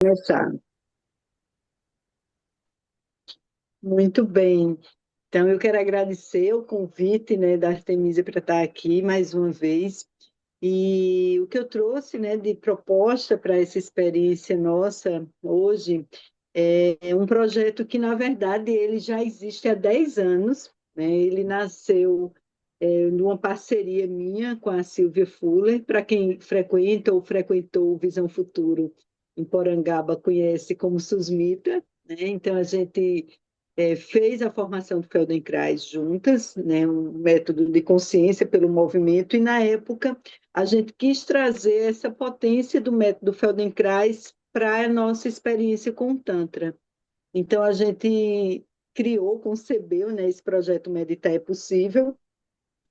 Começar. Muito bem. Então, eu quero agradecer o convite, né, da Artemisia para estar aqui mais uma vez. E o que eu trouxe, né, de proposta para essa experiência nossa hoje é um projeto que, na verdade, ele já existe há 10 anos, né? Ele nasceu numa parceria minha com a Silvia Fuller. Para quem frequenta ou frequentou o Visão Futuro em Porangaba, conhece como Susmita, né? Então, a gente fez a formação do Feldenkrais juntas, né? Um método de consciência pelo movimento, e na época a gente quis trazer essa potência do método Feldenkrais para a nossa experiência com o Tantra. Então, a gente criou, concebeu, né, esse projeto Meditar é Possível,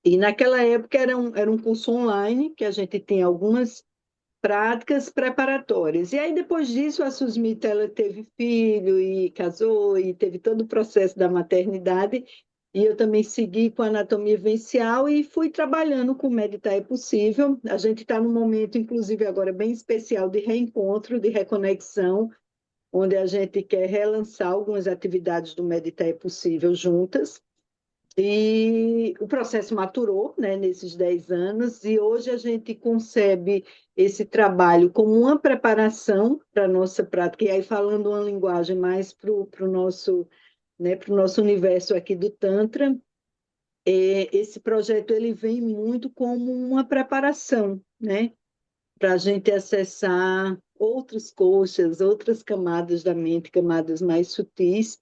e naquela época era um curso online, que a gente tinha algumas práticas preparatórias. E aí, depois disso, a Susmita ela teve filho e casou, e teve todo o processo da maternidade, e eu também segui com a anatomia vivencial e fui trabalhando com Meditar é Possível. A gente está num momento, inclusive, agora bem especial de reencontro, de reconexão, onde a gente quer relançar algumas atividades do Meditar é Possível juntas. E o processo maturou, né, nesses 10 anos, e hoje a gente concebe esse trabalho como uma preparação para a nossa prática, e aí falando uma linguagem mais para o nosso, né, pro nosso universo aqui do Tantra. Esse projeto ele vem muito como uma preparação, né, para a gente acessar outros coxas, outras camadas da mente, camadas mais sutis,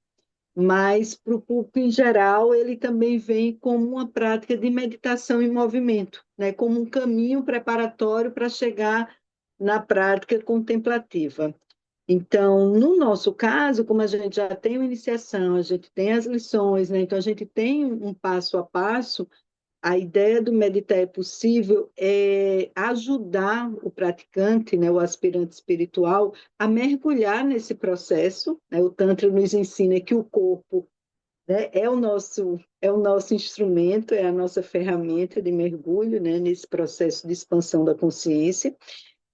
mas para o público em geral, ele também vem como uma prática de meditação em movimento, né? Como um caminho preparatório para chegar na prática contemplativa. Então, no nosso caso, como a gente já tem uma iniciação, a gente tem as lições, né? Então a gente tem um passo a passo. A ideia do meditar é possível é ajudar o praticante, né, o aspirante espiritual, a mergulhar nesse processo, né? O Tantra nos ensina que o corpo, né, é o nosso instrumento, é a nossa ferramenta de mergulho, né, nesse processo de expansão da consciência.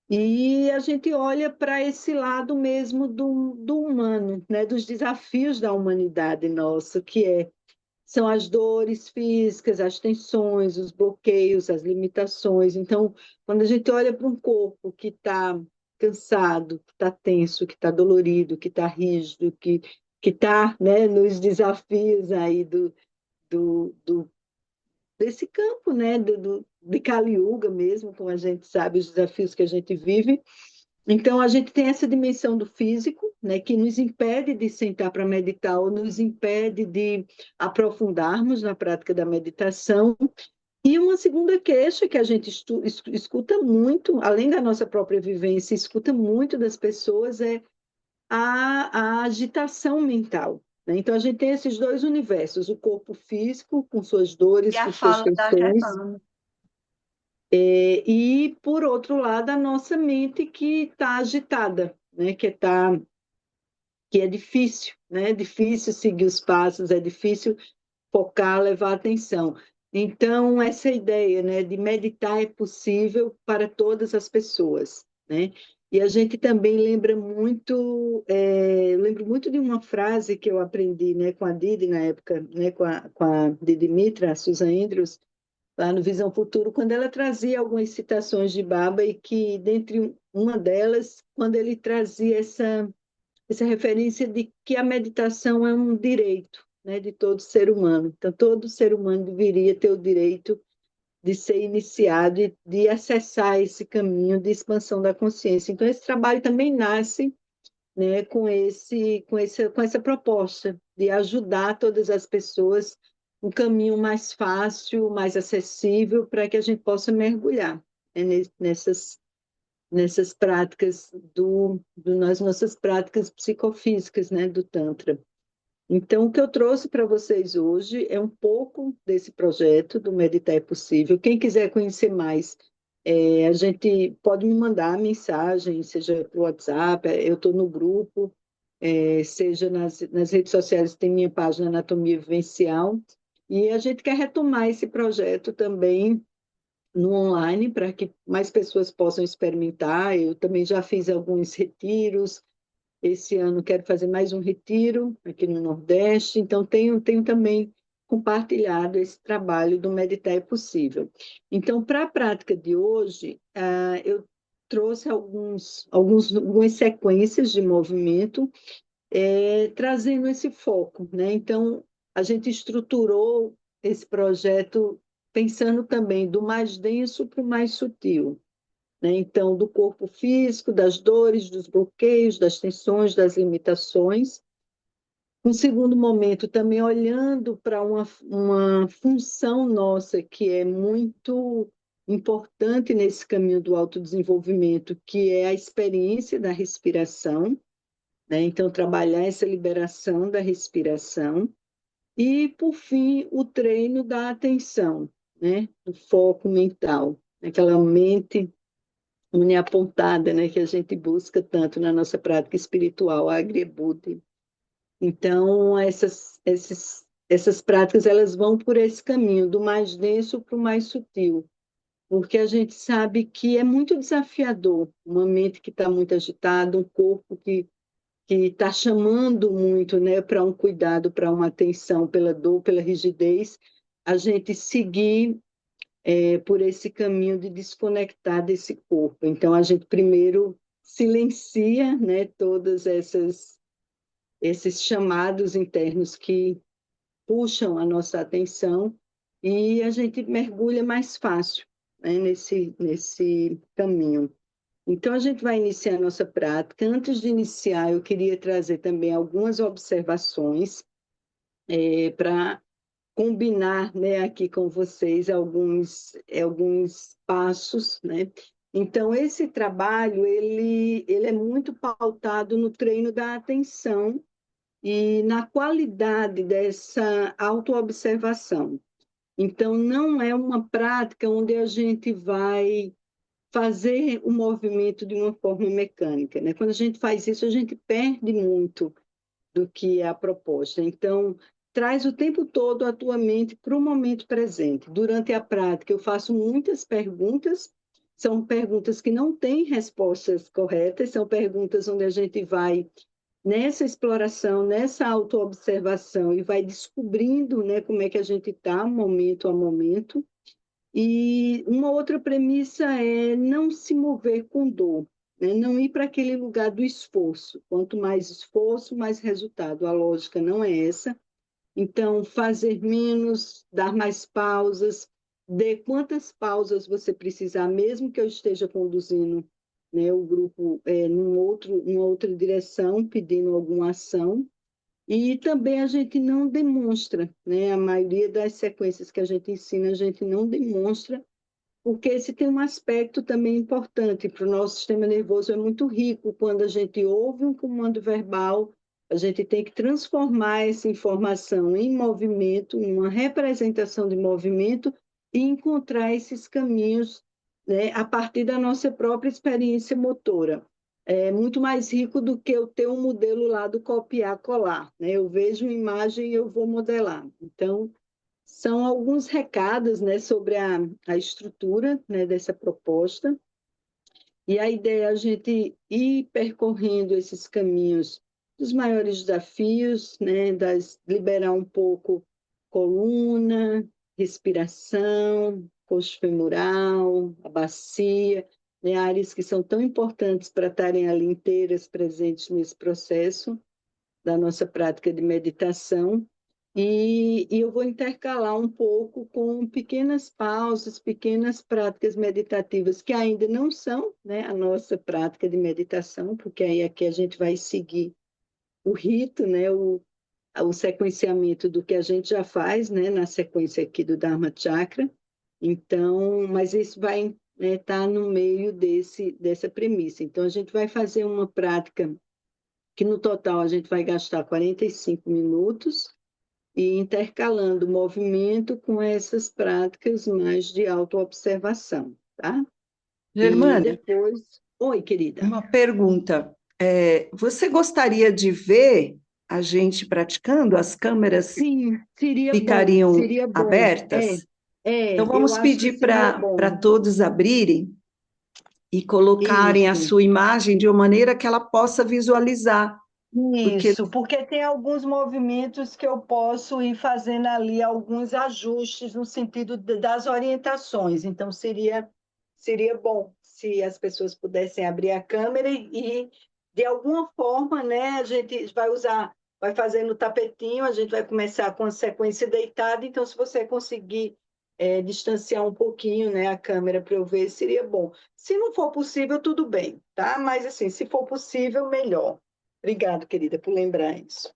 E a gente olha para esse lado mesmo do humano, né, dos desafios da humanidade nossa, são as dores físicas, as tensões, os bloqueios, as limitações. Então, quando a gente olha para um corpo que está cansado, que está tenso, que está dolorido, que está rígido, que está, né, nos desafios aí desse campo, né, de Kali Yuga mesmo, como a gente sabe, os desafios que a gente vive. Então, a gente tem essa dimensão do físico, né, que nos impede de sentar para meditar ou nos impede de aprofundarmos na prática da meditação. E uma segunda queixa que a gente escuta muito, além da nossa própria vivência, escuta muito das pessoas, é a agitação mental, né? Então, a gente tem esses dois universos, o corpo físico, com suas E dores, a com suas fala da tensões, Stefana. e, por outro lado, a nossa mente que está agitada, né? Que é difícil, né? É difícil seguir os passos, é difícil focar, levar atenção. Então, essa ideia, né, de meditar é possível para todas as pessoas, né? E a gente também lembra muito, eu lembro muito de uma frase que eu aprendi, né, com a Didi na época, né, com a Didi Mitra, a Susan Andrews, lá no Visão Futuro, quando ela trazia algumas citações de Baba, e que, dentre uma delas, quando ele trazia essa referência de que a meditação é um direito, né, de todo ser humano. Então, todo ser humano deveria ter o direito de ser iniciado e de acessar esse caminho de expansão da consciência. Então, esse trabalho também nasce, né, com essa proposta de ajudar todas as pessoas um caminho mais fácil, mais acessível, para que a gente possa mergulhar, né, nessas práticas nas nossas práticas psicofísicas, né, do Tantra. Então, o que eu trouxe para vocês hoje é um pouco desse projeto do Meditar é Possível. Quem quiser conhecer mais, a gente pode me mandar mensagem, seja para o WhatsApp, eu estou no grupo, seja nas redes sociais, tem minha página Anatomia Vivencial, e a gente quer retomar esse projeto também no online, para que mais pessoas possam experimentar. Eu também já fiz alguns retiros, Esse ano quero fazer mais um retiro aqui no Nordeste, então tenho também compartilhado esse trabalho do Meditar é Possível. Então, para a prática de hoje, eu trouxe algumas sequências de movimento, trazendo esse foco, né? Então, a gente estruturou esse projeto pensando também do mais denso para o mais sutil, né? Então, do corpo físico, das dores, dos bloqueios, das tensões, das limitações. Um segundo momento, também olhando para uma função nossa que é muito importante nesse caminho do autodesenvolvimento, que é a experiência da respiração, né? Então, trabalhar essa liberação da respiração. E, por fim, o treino da atenção, né? Do foco mental, aquela mente uniapontada, né, que a gente busca tanto na nossa prática espiritual, a Agrebute. Então, essas práticas elas vão por esse caminho, do mais denso para o mais sutil, porque a gente sabe que é muito desafiador uma mente que está muito agitada, um corpo que está chamando muito, né, para um cuidado, para uma atenção pela dor, pela rigidez, a gente seguir por esse caminho de desconectar desse corpo. Então, a gente primeiro silencia, né, todas esses chamados internos que puxam a nossa atenção e a gente mergulha mais fácil, né, nesse caminho. Então, a gente vai iniciar a nossa prática. Antes de iniciar, eu queria trazer também algumas observações para combinar, né, aqui com vocês alguns passos, né? Então, esse trabalho, ele é muito pautado no treino da atenção e na qualidade dessa autoobservação. Então, não é uma prática onde a gente vai fazer o movimento de uma forma mecânica, né? Quando a gente faz isso, a gente perde muito do que é a proposta. Então, traz o tempo todo a tua mente para o momento presente. Durante a prática, eu faço muitas perguntas, são perguntas que não têm respostas corretas, são perguntas onde a gente vai nessa exploração, nessa autoobservação e vai descobrindo, né, como é que a gente está, momento a momento. E uma outra premissa é não se mover com dor, né? Não ir para aquele lugar do esforço. Quanto mais esforço, mais resultado. A lógica não é essa. Então, fazer menos, dar mais pausas, dê quantas pausas você precisar, mesmo que eu esteja conduzindo, né, o grupo numa outra direção, pedindo alguma ação. E também a gente não demonstra, né? A maioria das sequências que a gente ensina, a gente não demonstra, porque esse tem um aspecto também importante para o nosso sistema nervoso, é muito rico. Quando a gente ouve um comando verbal, a gente tem que transformar essa informação em movimento, em uma representação de movimento e encontrar esses caminhos, né, a partir da nossa própria experiência motora. É muito mais rico do que eu ter um modelo lá do copiar-colar, né? Eu vejo uma imagem e eu vou modelar. Então, são alguns recados, né, sobre a estrutura, né, dessa proposta. E a ideia é a gente ir percorrendo esses caminhos dos maiores desafios, né, liberar um pouco coluna, respiração, coxo femoral, a bacia, né, áreas que são tão importantes para estarem ali inteiras presentes nesse processo da nossa prática de meditação. E eu vou intercalar um pouco com pequenas pausas, pequenas práticas meditativas que ainda não são, né, a nossa prática de meditação, porque aí aqui a gente vai seguir o rito, né, o sequenciamento do que a gente já faz, né, na sequência aqui do Dharma Chakra. Então, mas isso vai estar no meio dessa premissa. Então, a gente vai fazer uma prática que no total a gente vai gastar 45 minutos e intercalando o movimento com essas práticas mais de autoobservação, tá? E Germana, depois... Oi, querida. uma pergunta. Você gostaria de ver a gente praticando? As câmeras Sim, seria bom, ficariam seria bom. abertas? Então, Eu vamos acho que pedir seria para bom. todos abrirem. e colocarem a Isso. sua imagem de uma maneira que ela possa visualizar, porque Isso, porque tem alguns movimentos que eu posso ir fazendo ali alguns ajustes no sentido das orientações. Então, seria bom se as pessoas pudessem abrir a câmera de alguma forma, né, a gente vai fazer no tapetinho, a gente vai começar com a sequência deitada. Então, se você conseguir distanciar um pouquinho, né, a câmera para eu ver, seria bom. Se não for possível, tudo bem, tá? Mas, assim, se for possível, melhor. Obrigado, querida, por lembrar isso.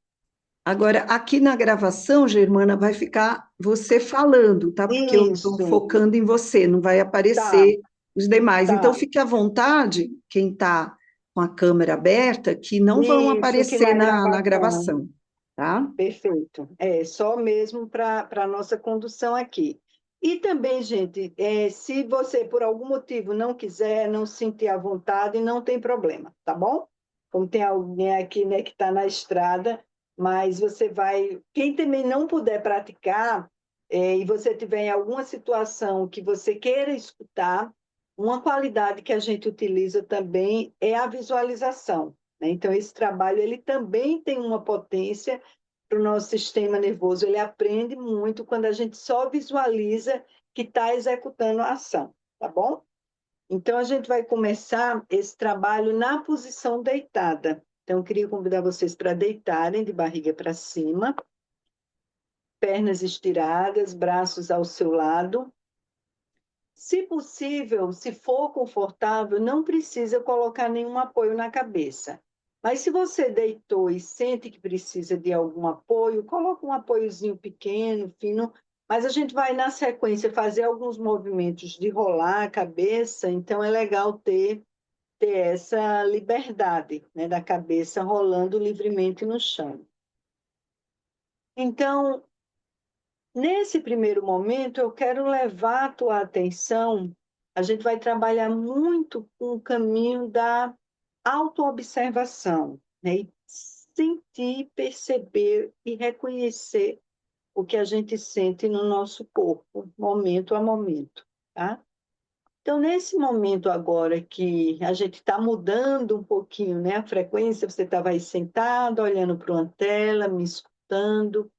agora aqui na gravação, Germana, vai ficar você falando, tá? Porque eu estou Isso, focando em você, não vai tá, aparecer os demais. Então, tá. fique à vontade, quem está com a câmera aberta, que não vão Isso aqui aparecer na na gravação. gravação, tá? Perfeito. É só mesmo para a nossa condução aqui. E também, gente, se você por algum motivo não quiser, não se sentir à vontade, não tem problema, tá bom? Como tem alguém aqui, né, que está na estrada, mas você vai. Quem também não puder praticar, e você tiver em alguma situação que você queira escutar, uma qualidade que a gente utiliza também é a visualização, né? Então, esse trabalho ele também tem uma potência para o nosso sistema nervoso. Ele aprende muito quando a gente só visualiza que está executando a ação, tá bom? Então, a gente vai começar esse trabalho na posição deitada. Então, eu queria convidar vocês para deitarem de barriga para cima, pernas estiradas, braços ao seu lado. Se possível, se for confortável, não precisa colocar nenhum apoio na cabeça. Mas se você deitou e sente que precisa de algum apoio, coloca um apoiozinho pequeno, fino, mas a gente vai na sequência fazer alguns movimentos de rolar a cabeça, então é legal ter essa liberdade, né, da cabeça rolando livremente no chão. Então, nesse primeiro momento, eu quero levar a tua atenção. A gente vai trabalhar muito com o caminho da autoobservação, né? E sentir, perceber e reconhecer o que a gente sente no nosso corpo, momento a momento, tá? Então, nesse momento agora que a gente está mudando um pouquinho, né, a frequência, você estava aí sentado, olhando para uma tela, me escutando,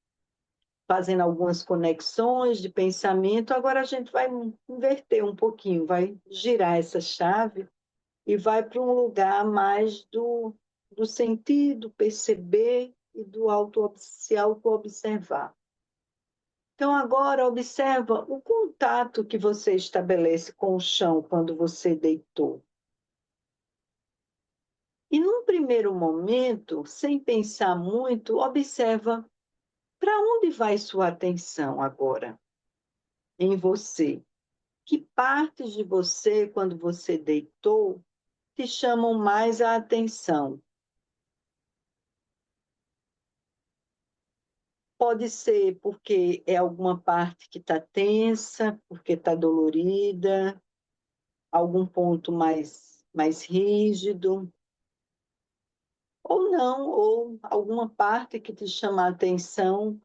fazendo algumas conexões de pensamento. Agora a gente vai inverter um pouquinho, vai girar essa chave e vai para um lugar mais do sentido, perceber e do se auto-observar. Então, agora observa o contato que você estabelece com o chão quando você deitou. E num primeiro momento, sem pensar muito, observa para onde vai sua atenção agora em você. Que partes de você, quando você deitou, te chamam mais a atenção? Pode ser porque é alguma parte que está tensa, porque está dolorida, algum ponto mais rígido, ou não, ou alguma parte que te chama a atenção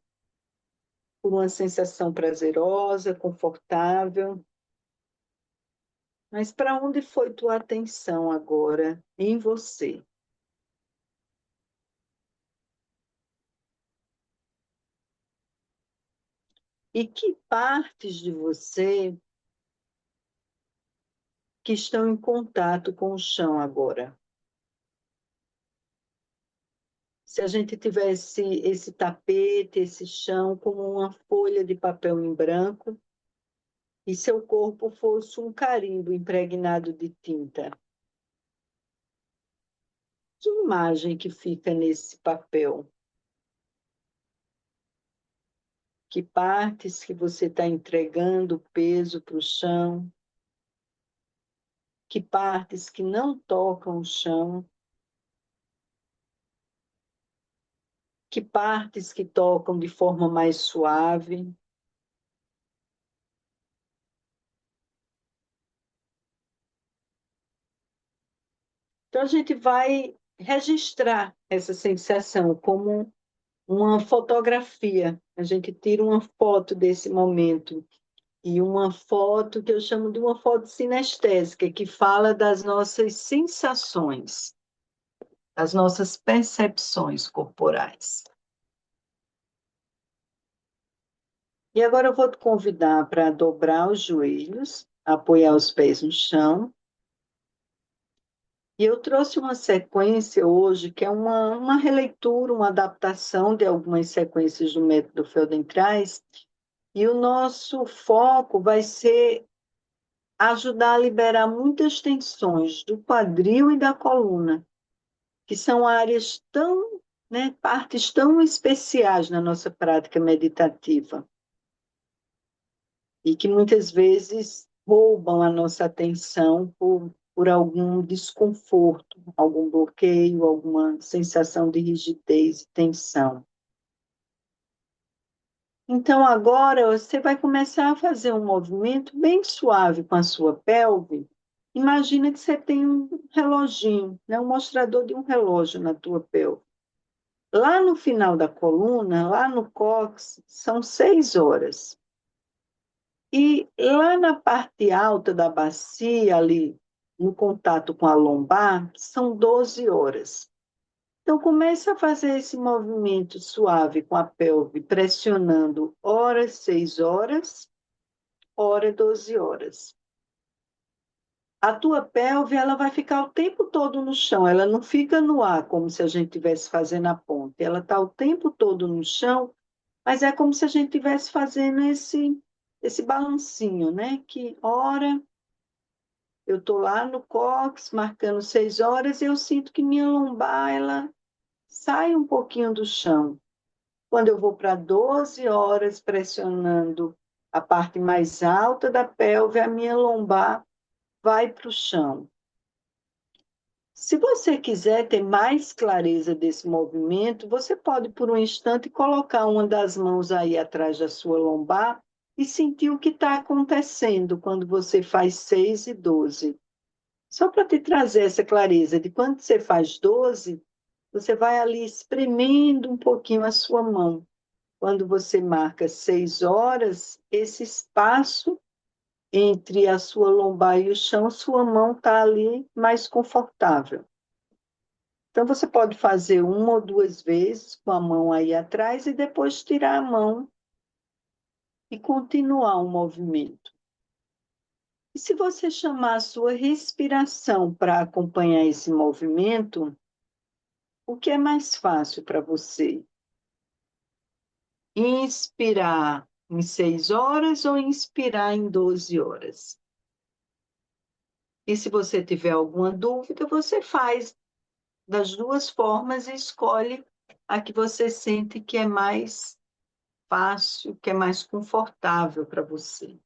por uma sensação prazerosa, confortável. Mas para onde foi tua atenção agora em você? E que partes de você que estão em contato com o chão agora? Se a gente tivesse esse tapete, esse chão, como uma folha de papel em branco, e seu corpo fosse um carimbo impregnado de tinta, que imagem que fica nesse papel? Que partes que você está entregando peso para o chão? Que partes que não tocam o chão? Que partes que tocam de forma mais suave? Então, a gente vai registrar essa sensação como uma fotografia. A gente tira uma foto desse momento e uma foto que eu chamo de uma foto sinestésica, que fala das nossas sensações, das nossas percepções corporais. E agora eu vou te convidar para dobrar os joelhos, apoiar os pés no chão. E eu trouxe uma sequência hoje, que é uma releitura, uma adaptação de algumas sequências do método Feldenkrais, e o nosso foco vai ser ajudar a liberar muitas tensões do quadril e da coluna, que são áreas tão, né, partes tão especiais na nossa prática meditativa e que muitas vezes roubam a nossa atenção por algum desconforto, algum bloqueio, alguma sensação de rigidez e tensão. Então, agora você vai começar a fazer um movimento bem suave com a sua pelve. Imagina que você tem um reloginho, né? Um mostrador de um relógio na tua pelve. Lá no final da coluna, lá no cóccix, são 6 horas. E lá na parte alta da bacia, ali no contato com a lombar, são 12 horas. Então, comece a fazer esse movimento suave com a pelve, pressionando ora 6 horas, ora 12 horas. A tua pelve, ela vai ficar o tempo todo no chão, ela não fica no ar, como se a gente estivesse fazendo a ponte. Ela está o tempo todo no chão, mas é como se a gente estivesse fazendo esse balancinho, né? Que ora eu estou lá no cóccix, marcando 6 horas, e eu sinto que minha lombar, ela sai um pouquinho do chão. Quando eu vou para 12 horas pressionando a parte mais alta da pelve, a minha lombar vai para o chão. Se você quiser ter mais clareza desse movimento, você pode, por um instante, colocar uma das mãos aí atrás da sua lombar e sentir o que está acontecendo quando você faz 6 e 12. Só para te trazer essa clareza de quando você faz 12, você vai ali espremendo um pouquinho a sua mão. Quando você marca 6 horas, esse espaço entre a sua lombar e o chão, sua mão está ali mais confortável. Então, você pode fazer uma ou duas vezes com a mão aí atrás e depois tirar a mão e continuar o movimento. E se você chamar a sua respiração para acompanhar esse movimento, o que é mais fácil para você? Inspirar em 6 horas ou inspirar em 12 horas? E se você tiver alguma dúvida, você faz das duas formas e escolhe a que você sente que é mais fácil, que é mais confortável para você.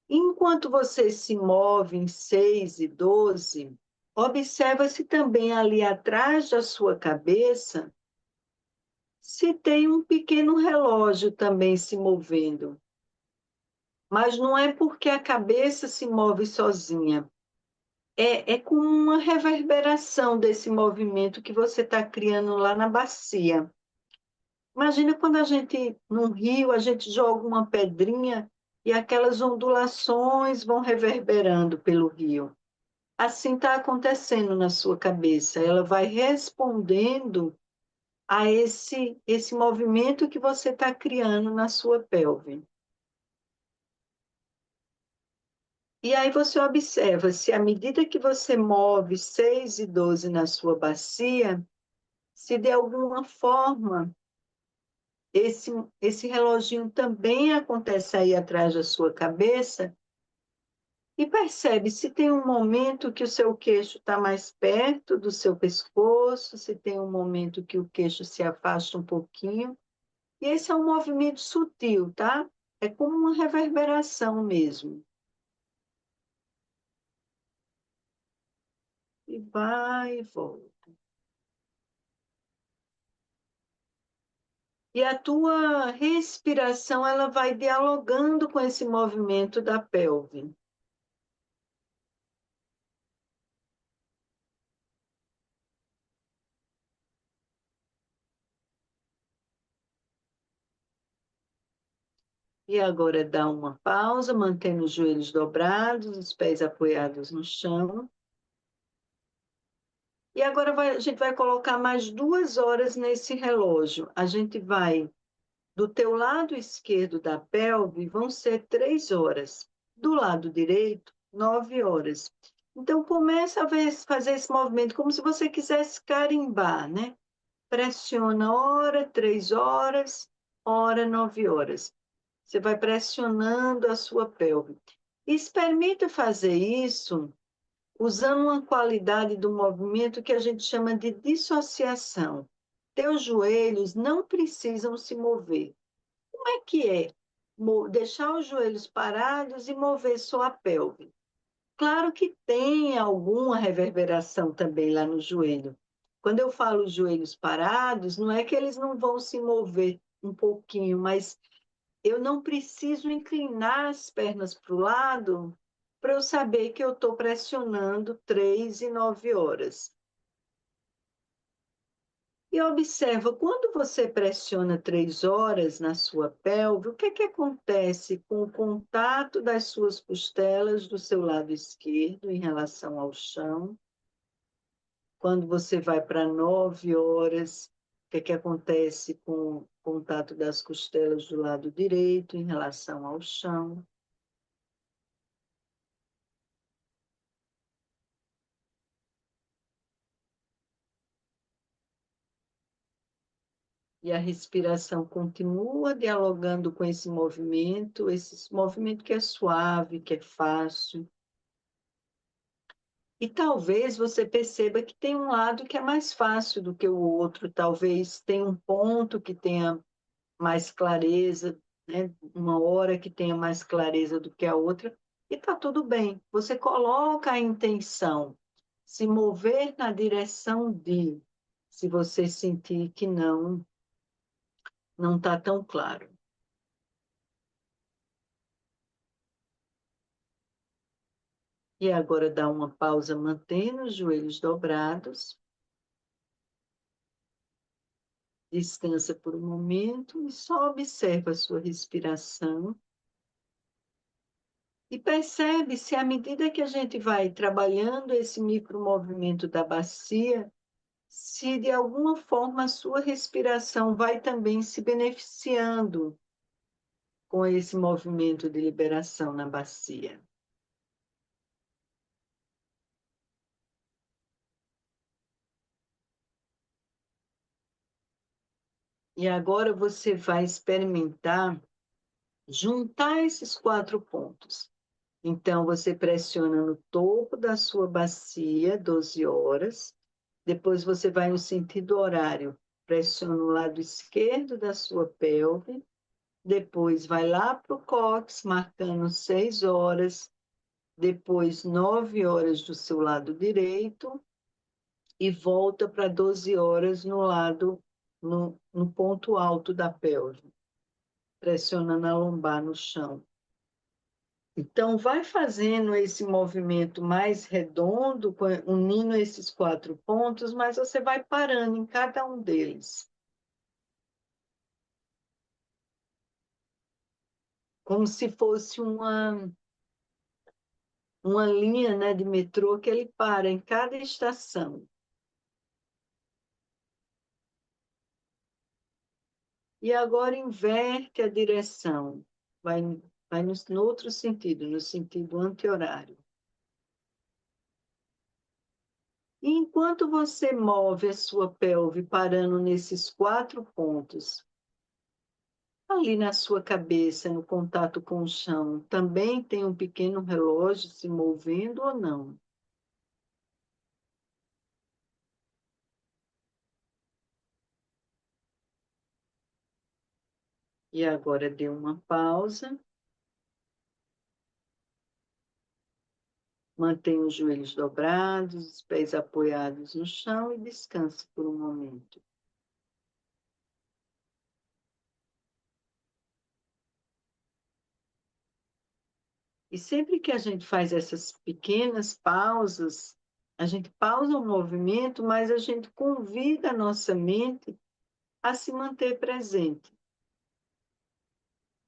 Enquanto você se move em 6 e 12, observa-se também ali atrás da sua cabeça se tem um pequeno relógio também se movendo. Mas não é porque a cabeça se move sozinha. É como uma reverberação desse movimento que você está criando lá na bacia. Imagina quando a gente, num rio, a gente joga uma pedrinha e aquelas ondulações vão reverberando pelo rio. Assim está acontecendo na sua cabeça. Ela vai respondendo a esse movimento que você está criando na sua pelve. E aí você observa se à medida que você move 6 e 12 na sua bacia, se de alguma forma esse reloginho também acontece aí atrás da sua cabeça, e percebe se tem um momento que o seu queixo está mais perto do seu pescoço, se tem um momento que o queixo se afasta um pouquinho. E esse é um movimento sutil, tá? É como uma reverberação mesmo. E vai e volta. E a tua respiração, ela vai dialogando com esse movimento da pelve. E agora dá uma pausa, mantendo os joelhos dobrados, os pés apoiados no chão. E agora a gente vai colocar mais 2 horas nesse relógio. A gente vai, do teu lado esquerdo da pelve, vão ser 3 horas. Do lado direito, 9 horas. Então, começa a fazer esse movimento como se você quisesse carimbar, né? Pressiona hora, 3 horas, hora, 9 horas. Você vai pressionando a sua pelve. Experimenta fazer isso usando uma qualidade do movimento que a gente chama de dissociação. Teus joelhos não precisam se mover. Como é que é? Deixar os joelhos parados e mover só a pelve. Claro que tem alguma reverberação também lá no joelho. Quando eu falo joelhos parados, não é que eles não vão se mover um pouquinho, mas eu não preciso inclinar as pernas para o lado para eu saber que eu estou pressionando 3 e 9 horas. E observa, quando você pressiona 3 horas na sua pelve, o que é que acontece com o contato das suas costelas do seu lado esquerdo em relação ao chão? Quando você vai para 9 horas, o que é que acontece com o contato das costelas do lado direito em relação ao chão? E a respiração continua dialogando com esse movimento que é suave, que é fácil. E talvez você perceba que tem um lado que é mais fácil do que o outro, talvez tenha um ponto que tenha mais clareza, né? Uma hora que tenha mais clareza do que a outra, e está tudo bem. Você coloca a intenção, se mover na direção de, se você sentir que não está tão claro. E agora dá uma pausa, mantendo os joelhos dobrados. Descansa por um momento e só observa a sua respiração. E percebe se, à medida que a gente vai trabalhando esse micromovimento da bacia, se de alguma forma a sua respiração vai também se beneficiando com esse movimento de liberação na bacia. E agora você vai experimentar juntar esses 4 pontos. Então, você pressiona no topo da sua bacia, 12 horas. Depois, você vai no sentido horário, pressiona o lado esquerdo da sua pelve. Depois, vai lá para o cóccix, marcando 6 horas. Depois, 9 horas do seu lado direito. E volta para 12 horas no ponto alto da pelve, pressionando a lombar no chão. Então, vai fazendo esse movimento mais redondo, unindo esses 4 pontos, mas você vai parando em cada um deles. Como se fosse uma linha, né, de metrô que ele para em cada estação. E agora inverte a direção. Vai no outro sentido, no sentido anti-horário. E enquanto você move a sua pelve parando nesses 4 pontos, ali na sua cabeça, no contato com o chão, também tem um pequeno relógio se movendo ou não? E agora dê uma pausa, mantenha os joelhos dobrados, os pés apoiados no chão e descanse por um momento. E sempre que a gente faz essas pequenas pausas, a gente pausa o movimento, mas a gente convida a nossa mente a se manter presente.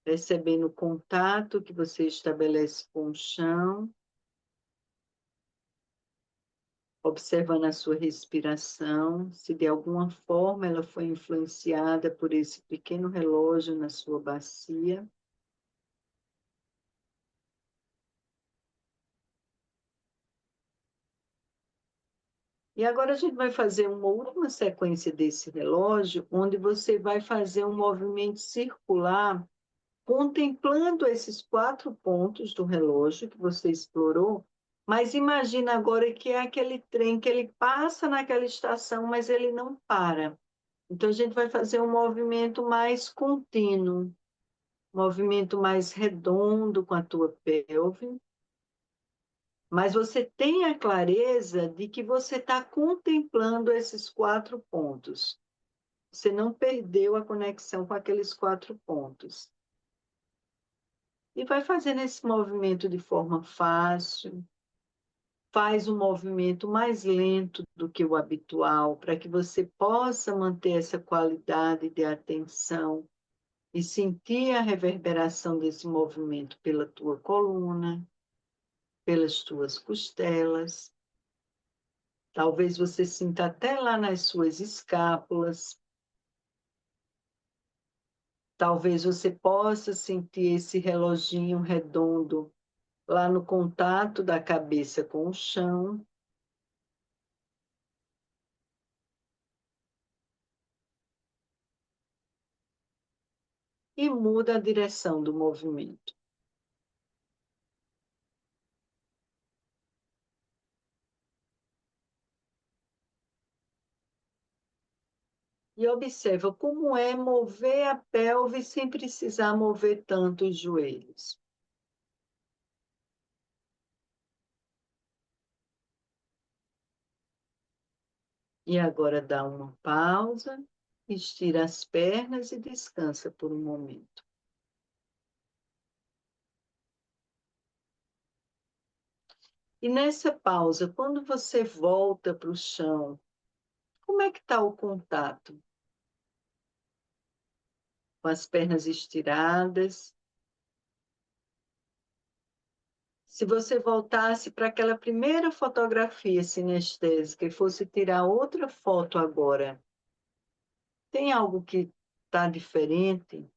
percebendo o contato que você estabelece com o chão, observando a sua respiração, se de alguma forma ela foi influenciada por esse pequeno relógio na sua bacia. E agora a gente vai fazer uma última sequência desse relógio, onde você vai fazer um movimento circular, contemplando esses 4 pontos do relógio que você explorou, mas imagina agora que é aquele trem que ele passa naquela estação, mas ele não para. Então a gente vai fazer um movimento mais contínuo, um movimento mais redondo com a tua pelve, mas você tem a clareza de que você está contemplando esses 4 pontos. Você não perdeu a conexão com aqueles 4 pontos. E vai fazendo esse movimento de forma fácil, faz um movimento mais lento do que o habitual, para que você possa manter essa qualidade de atenção e sentir a reverberação desse movimento pela tua coluna, pelas tuas costelas. Talvez você sinta até lá nas suas escápulas. Talvez você possa sentir esse reloginho redondo lá no contato da cabeça com o chão. E muda a direção do movimento. E observa como é mover a pelve sem precisar mover tanto os joelhos. E agora dá uma pausa, estira as pernas e descansa por um momento. E nessa pausa, quando você volta para o chão, como é que está o contato? Com as pernas estiradas. Se você voltasse para aquela primeira fotografia sinestésica e fosse tirar outra foto agora, tem algo que está diferente?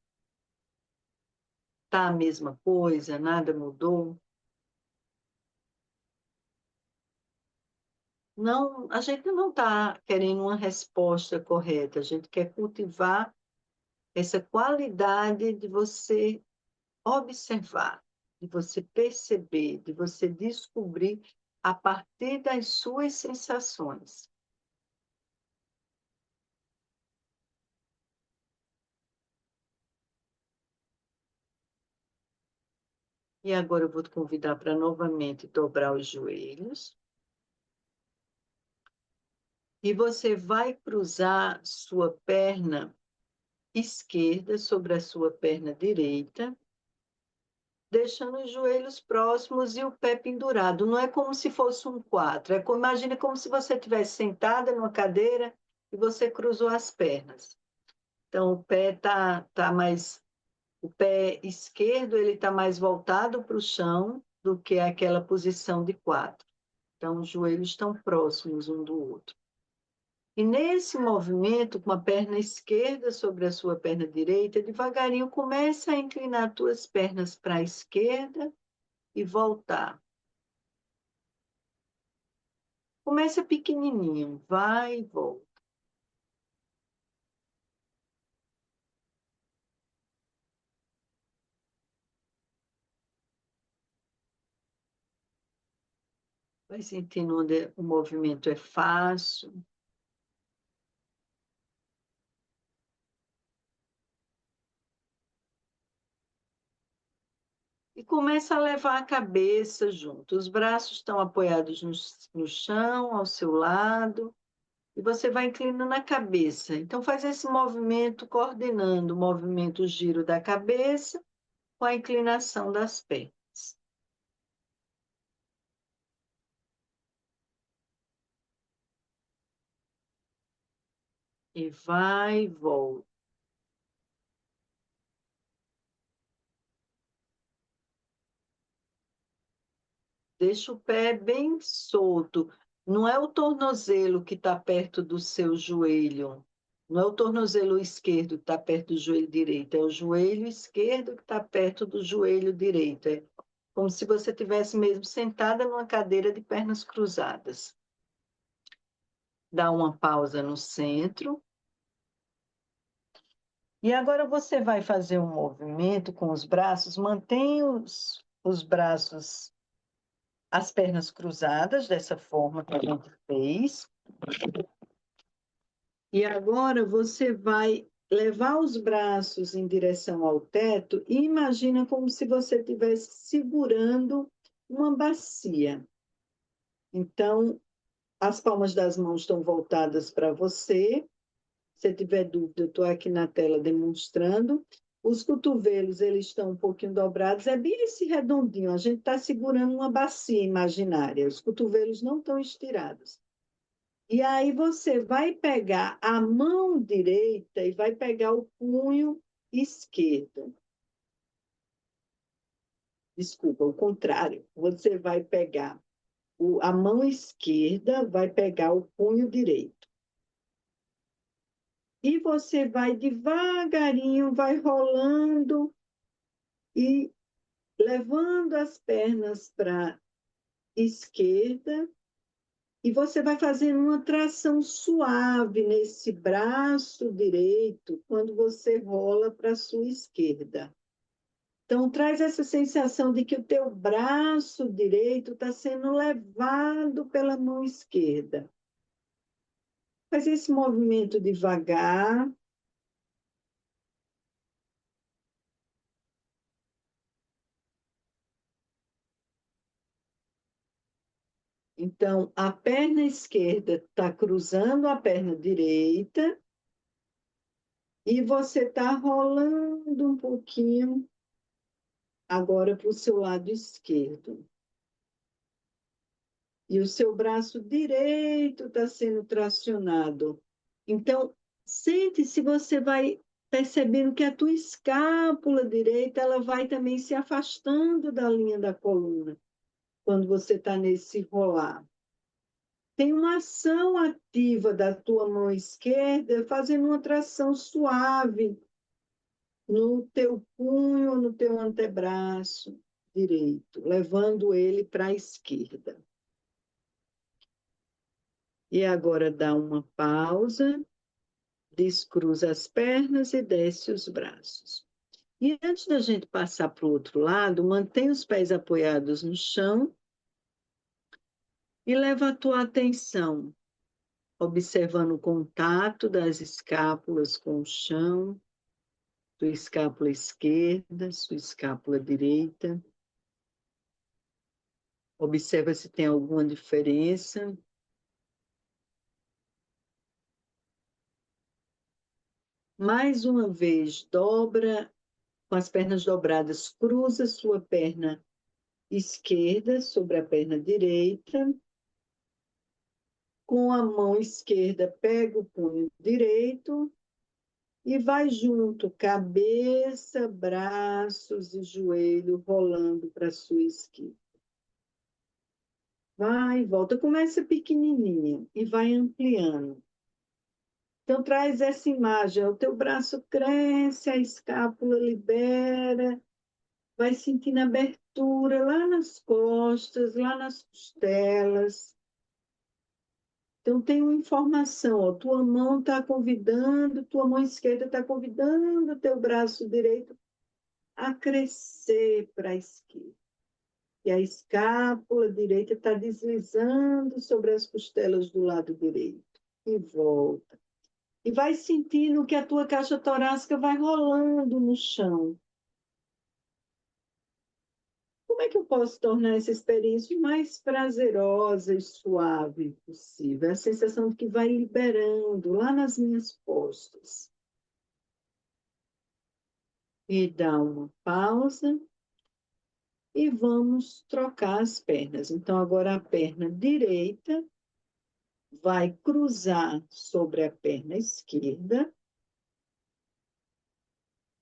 Está a mesma coisa? Nada mudou? Não, a gente não está querendo uma resposta correta, a gente quer cultivar essa qualidade de você observar, de você perceber, de você descobrir a partir das suas sensações. E agora eu vou te convidar para novamente dobrar os joelhos. E você vai cruzar sua perna esquerda sobre a sua perna direita, deixando os joelhos próximos e o pé pendurado. Não é como se fosse um 4. Imagine como se você estivesse sentada numa cadeira e você cruzou as pernas. Então, o pé tá mais... O pé esquerdo ele está mais voltado para o chão do que aquela posição de 4. Então, os joelhos estão próximos um do outro. E nesse movimento, com a perna esquerda sobre a sua perna direita, devagarinho começa a inclinar as tuas pernas para a esquerda e voltar. Começa pequenininho, vai e volta. Vai sentindo onde o movimento é fácil. E começa a levar a cabeça junto. Os braços estão apoiados no chão, ao seu lado, e você vai inclinando a cabeça. Então, faz esse movimento, coordenando o movimento, o giro da cabeça com a inclinação das pernas. E vai e volta. Deixa o pé bem solto. Não é o tornozelo que está perto do seu joelho. Não é o tornozelo esquerdo que está perto do joelho direito. É o joelho esquerdo que está perto do joelho direito. É como se você tivesse mesmo sentada numa cadeira de pernas cruzadas. Dá uma pausa no centro. E agora você vai fazer um movimento com os braços. Mantenha os braços, as pernas cruzadas, dessa forma que a gente fez. E agora você vai levar os braços em direção ao teto e imagina como se você estivesse segurando uma bacia. Então, as palmas das mãos estão voltadas para você. Se tiver dúvida, eu estou aqui na tela demonstrando. Os cotovelos, eles estão um pouquinho dobrados, é bem esse redondinho. A gente está segurando uma bacia imaginária. Os cotovelos não estão estirados. E aí você vai pegar a mão direita e vai pegar o punho esquerdo. Desculpa, o contrário. Você vai pegar a mão esquerda, vai pegar o punho direito. E você vai devagarinho, vai rolando e levando as pernas para a esquerda. E você vai fazendo uma tração suave nesse braço direito quando você rola para a sua esquerda. Então, traz essa sensação de que o teu braço direito está sendo levado pela mão esquerda. Faz esse movimento devagar. Então, a perna esquerda está cruzando a perna direita e você está rolando um pouquinho agora para o seu lado esquerdo. E o seu braço direito está sendo tracionado. Então, sente se você vai percebendo que a tua escápula direita ela vai também se afastando da linha da coluna quando você está nesse rolar. Tem uma ação ativa da tua mão esquerda fazendo uma tração suave no teu punho, no teu antebraço direito, levando ele para a esquerda. E agora dá uma pausa, descruza as pernas e desce os braços. E antes da gente passar para o outro lado, mantém os pés apoiados no chão e leva a tua atenção, observando o contato das escápulas com o chão, tua escápula esquerda, sua escápula direita. Observa se tem alguma diferença. Mais uma vez, dobra com as pernas dobradas, cruza sua perna esquerda sobre a perna direita. Com a mão esquerda, pega o punho direito e vai junto, cabeça, braços e joelho rolando para a sua esquerda. Vai e volta, começa pequenininha e vai ampliando. Então, traz essa imagem, o teu braço cresce, a escápula libera, vai sentindo abertura lá nas costas, lá nas costelas. Então, tem uma informação, ó, tua mão está convidando, tua mão esquerda está convidando o teu braço direito a crescer para a esquerda. E a escápula direita está deslizando sobre as costelas do lado direito. E volta. E vai sentindo que a tua caixa torácica vai rolando no chão. Como é que eu posso tornar essa experiência o mais prazerosa e suave possível? A sensação de que vai liberando lá nas minhas costas. E dá uma pausa e vamos trocar as pernas. Então, agora a perna direita vai cruzar sobre a perna esquerda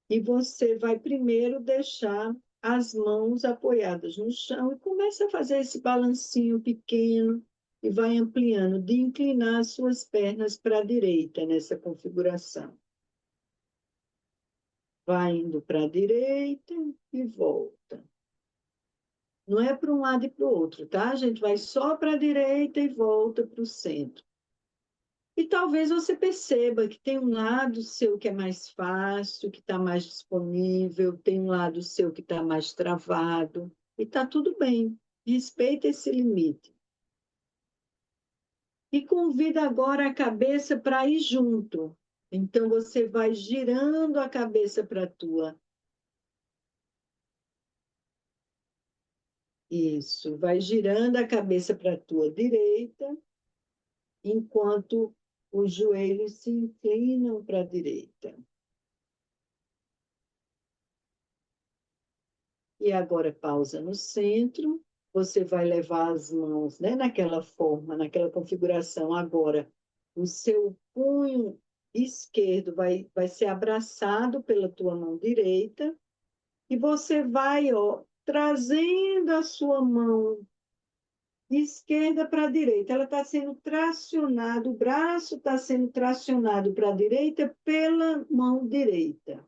e você vai primeiro deixar as mãos apoiadas no chão e começa a fazer esse balancinho pequeno e vai ampliando, de inclinar as suas pernas para a direita nessa configuração. Vai indo para a direita e volta. Não é para um lado e para o outro, tá? A gente vai só para a direita e volta para o centro. E talvez você perceba que tem um lado seu que é mais fácil, que está mais disponível, tem um lado seu que está mais travado, e está tudo bem. Respeita esse limite. E convida agora a cabeça para ir junto. Então você vai girando a cabeça para a tua. Isso, vai girando a cabeça para a tua direita, enquanto os joelhos se inclinam para a direita. E agora pausa no centro, você vai levar as mãos, né, naquela forma, naquela configuração. Agora, o seu punho esquerdo vai ser abraçado pela tua mão direita e você vai, ó, trazendo a sua mão esquerda para a direita. Ela está sendo tracionada, o braço está sendo tracionado para a direita pela mão direita.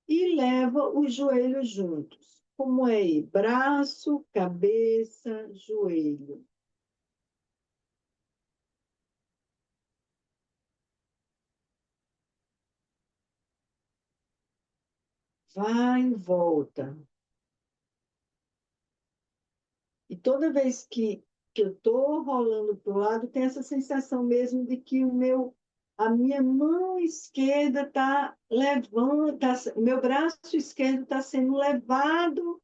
E leva os joelhos juntos. Como é aí? Braço, cabeça, joelho. Vai e volta. E toda vez que eu estou rolando para o lado, tem essa sensação mesmo de que a minha mão esquerda está levando, o meu braço esquerdo está sendo levado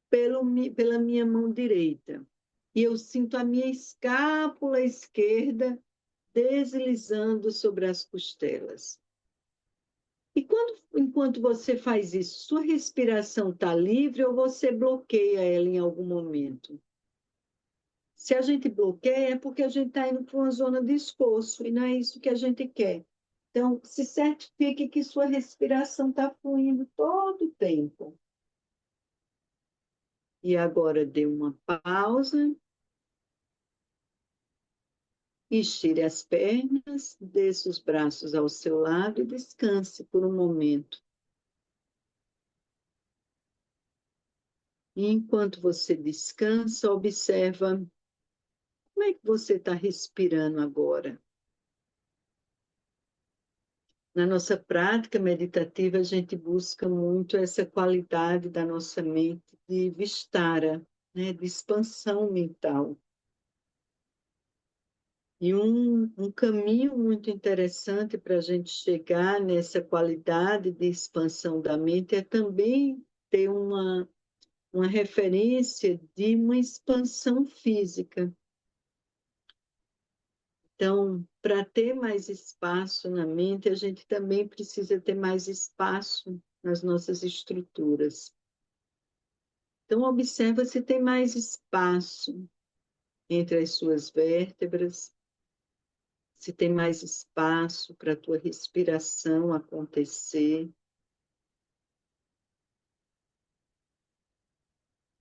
pela minha mão direita. E eu sinto a minha escápula esquerda deslizando sobre as costelas. E enquanto você faz isso, sua respiração está livre ou você bloqueia ela em algum momento? Se a gente bloqueia, é porque a gente está indo para uma zona de esforço e não é isso que a gente quer. Então, se certifique que sua respiração está fluindo todo o tempo. E agora dê uma pausa. Estire as pernas, desça os braços ao seu lado e descanse por um momento. E enquanto você descansa, observa como é que você está respirando agora. Na nossa prática meditativa, a gente busca muito essa qualidade da nossa mente de vistara, né, de expansão mental. E um caminho muito interessante para a gente chegar nessa qualidade de expansão da mente é também ter uma referência de uma expansão física. Então, para ter mais espaço na mente, a gente também precisa ter mais espaço nas nossas estruturas. Então, observa se tem mais espaço entre as suas vértebras, se tem mais espaço para a tua respiração acontecer,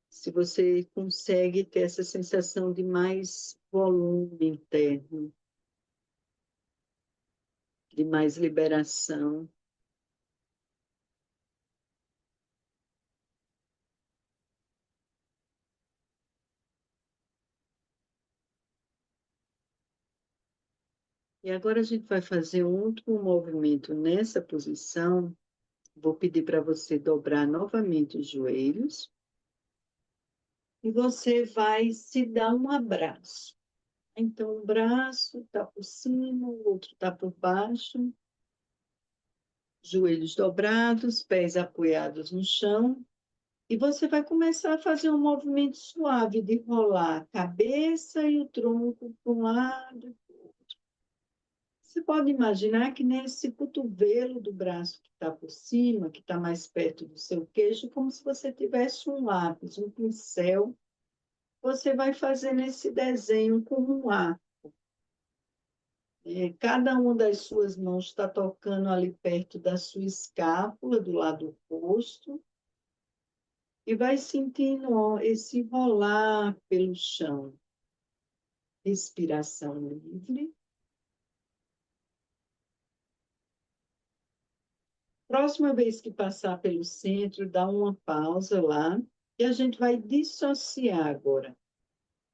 se você consegue ter essa sensação de mais volume interno, de mais liberação. E agora a gente vai fazer um último movimento nessa posição. Vou pedir para você dobrar novamente os joelhos e você vai se dar um abraço. Então, um braço está por cima, o outro está por baixo, joelhos dobrados, pés apoiados no chão. E você vai começar a fazer um movimento suave de rolar a cabeça e o tronco para um lado. Você pode imaginar que nesse cotovelo do braço que está por cima, que está mais perto do seu queixo, como se você tivesse um lápis, um pincel, você vai fazendo esse desenho com um arco. Cada uma das suas mãos está tocando ali perto da sua escápula, do lado oposto, e vai sentindo ó, esse rolar pelo chão. Respiração livre. Próxima vez que passar pelo centro, dá uma pausa lá e a gente vai dissociar agora.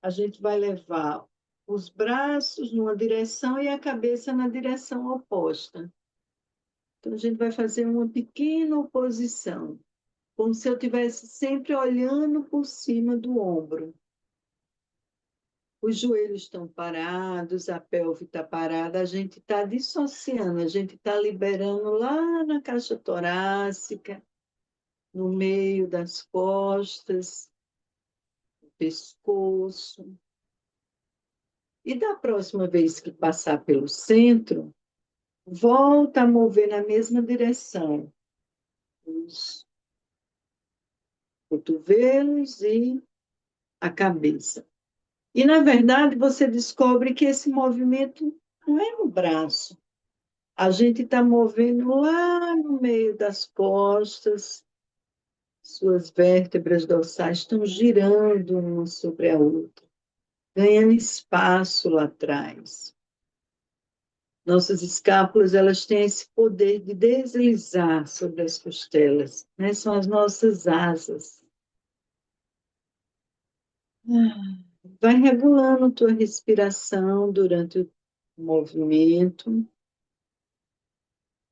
A gente vai levar os braços numa direção e a cabeça na direção oposta. Então, a gente vai fazer uma pequena oposição, como se eu estivesse sempre olhando por cima do ombro. Os joelhos estão parados, a pelve está parada, a gente está dissociando, a gente está liberando lá na caixa torácica, no meio das costas, no pescoço. E da próxima vez que passar pelo centro, volta a mover na mesma direção. Os cotovelos e a cabeça. E, na verdade, você descobre que esse movimento não é no braço. A gente está movendo lá no meio das costas, suas vértebras dorsais estão girando uma sobre a outra, ganhando espaço lá atrás. Nossas escápulas, elas têm esse poder de deslizar sobre as costelas, né? São as nossas asas. Vai regulando tua respiração durante o movimento.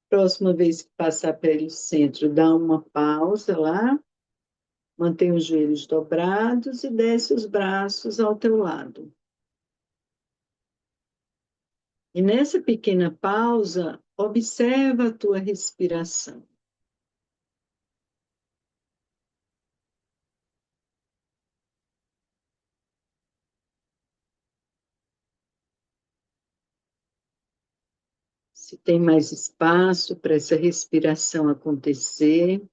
Próxima vez que passar pelo centro, dá uma pausa lá, mantém os joelhos dobrados e desce os braços ao teu lado. E nessa pequena pausa, observa a tua respiração. Se tem mais espaço para essa respiração acontecer.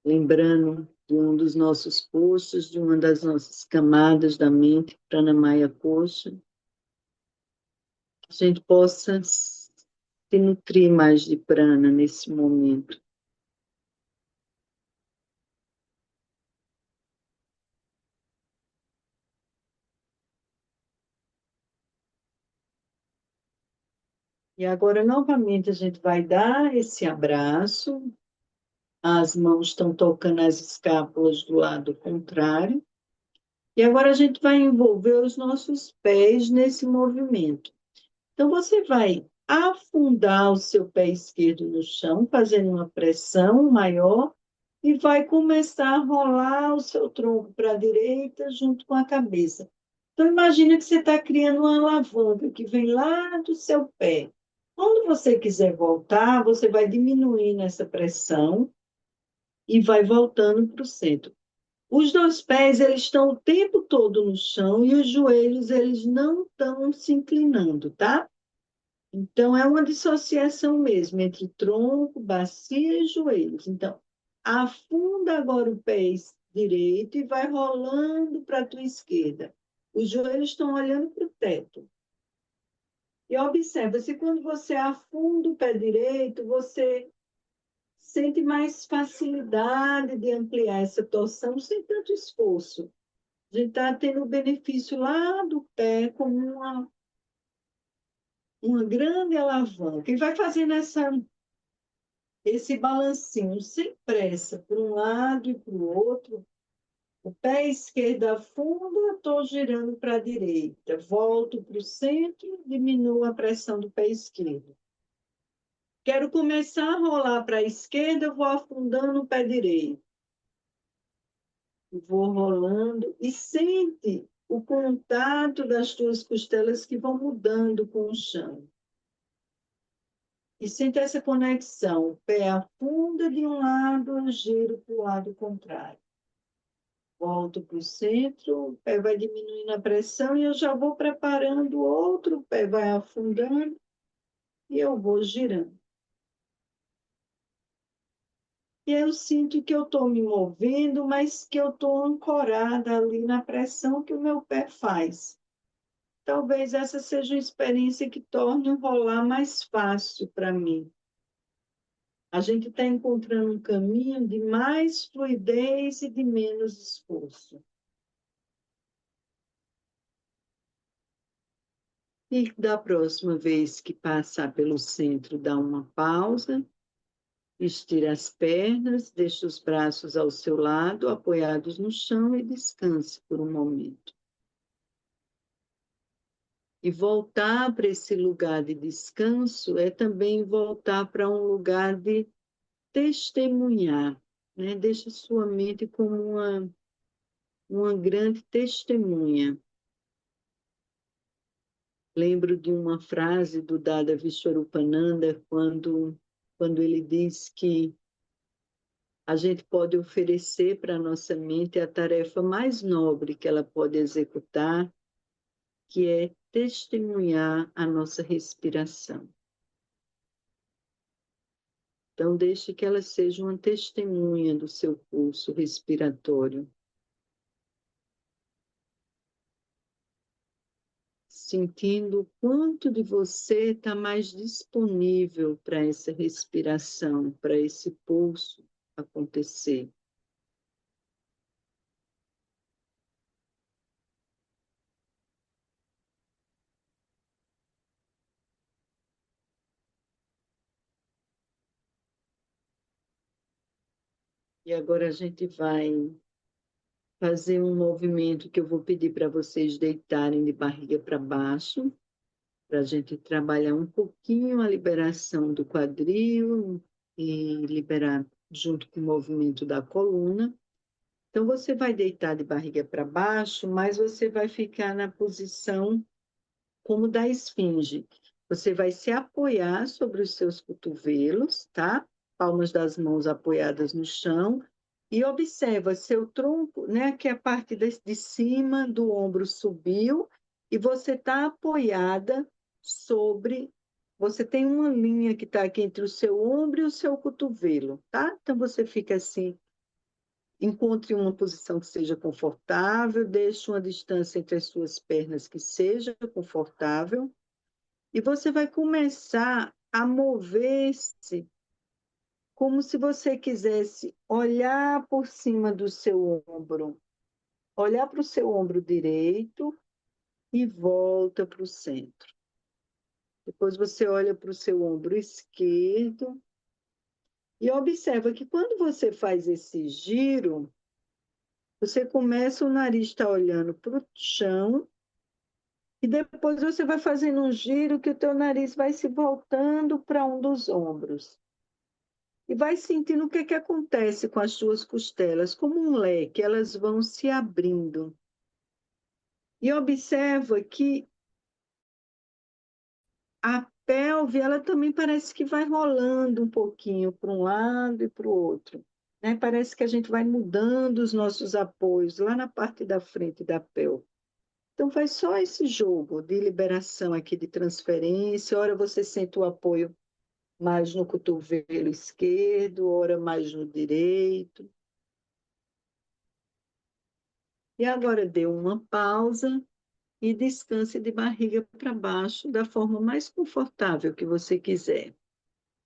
Lembrando de um dos nossos poços, de uma das nossas camadas da mente, Pranamaya Kosha, que a gente possa se nutrir mais de prana nesse momento. E agora, novamente, a gente vai dar esse abraço, as mãos estão tocando as escápulas do lado contrário, e agora a gente vai envolver os nossos pés nesse movimento. Então, você vai afundar o seu pé esquerdo no chão, fazendo uma pressão maior, e vai começar a rolar o seu tronco para a direita junto com a cabeça. Então, imagina que você está criando uma alavanca que vem lá do seu pé. Quando você quiser voltar, você vai diminuindo essa pressão e vai voltando para o centro. Os dois pés, eles estão o tempo todo no chão e os joelhos, eles não estão se inclinando, tá? Então, é uma dissociação mesmo entre tronco, bacia e joelhos. Então, afunda agora o pé direito e vai rolando para a tua esquerda. Os joelhos estão olhando para o teto. E observa, se quando você afunda o pé direito, você sente mais facilidade de ampliar essa torção sem tanto esforço. A gente está tendo o benefício lá do pé como uma grande alavanca. E vai fazendo esse balancinho sem pressa, para um lado e para o outro. O pé esquerdo afunda, estou girando para a direita. Volto para o centro, diminuo a pressão do pé esquerdo. Quero começar a rolar para a esquerda, eu vou afundando o pé direito. Vou rolando e sente o contato das tuas costelas que vão mudando com o chão. E sente essa conexão. O pé afunda de um lado, eu giro para o lado contrário. Volto para o centro, o pé vai diminuindo a pressão e eu já vou preparando o outro, o pé vai afundando e eu vou girando. E aí eu sinto que eu estou me movendo, mas que eu estou ancorada ali na pressão que o meu pé faz. Talvez essa seja uma experiência que torne o rolar mais fácil para mim. A gente está encontrando um caminho de mais fluidez e de menos esforço. E da próxima vez que passar pelo centro, dá uma pausa, estira as pernas, deixa os braços ao seu lado, apoiados no chão e descanse por um momento. E voltar para esse lugar de descanso é também voltar para um lugar de testemunhar, né? Deixa sua mente como uma grande testemunha. Lembro de uma frase do Dada Vishwarupananda, quando ele diz que a gente pode oferecer para a nossa mente a tarefa mais nobre que ela pode executar, que é testemunhar a nossa respiração. Então, deixe que ela seja uma testemunha do seu pulso respiratório, sentindo o quanto de você está mais disponível para essa respiração, para esse pulso acontecer. E agora a gente vai fazer um movimento que eu vou pedir para vocês deitarem de barriga para baixo, para a gente trabalhar um pouquinho a liberação do quadril e liberar junto com o movimento da coluna. Então, você vai deitar de barriga para baixo, mas você vai ficar na posição como da esfinge. Você vai se apoiar sobre os seus cotovelos, tá? Palmas das mãos apoiadas no chão. E observa seu tronco, né? Que a parte de cima do ombro subiu e você está apoiada sobre. Você tem uma linha que está aqui entre o seu ombro e o seu cotovelo, tá? Então você fica assim. Encontre uma posição que seja confortável, deixe uma distância entre as suas pernas que seja confortável. E você vai começar a mover-se como se você quisesse olhar por cima do seu ombro, olhar para o seu ombro direito e volta para o centro. Depois você olha para o seu ombro esquerdo e observa que quando você faz esse giro, você começa, o nariz está olhando para o chão e depois você vai fazendo um giro que o teu nariz vai se voltando para um dos ombros. E vai sentindo o que que acontece com as suas costelas, como um leque, elas vão se abrindo. E observa que a pelve, ela também parece que vai rolando um pouquinho para um lado e para o outro, né? Parece que a gente vai mudando os nossos apoios lá na parte da frente da pelve. Então, faz só esse jogo de liberação aqui, de transferência. Ora você sente o apoio mais no cotovelo esquerdo, ora mais no direito. E agora dê uma pausa e descanse de barriga para baixo da forma mais confortável que você quiser.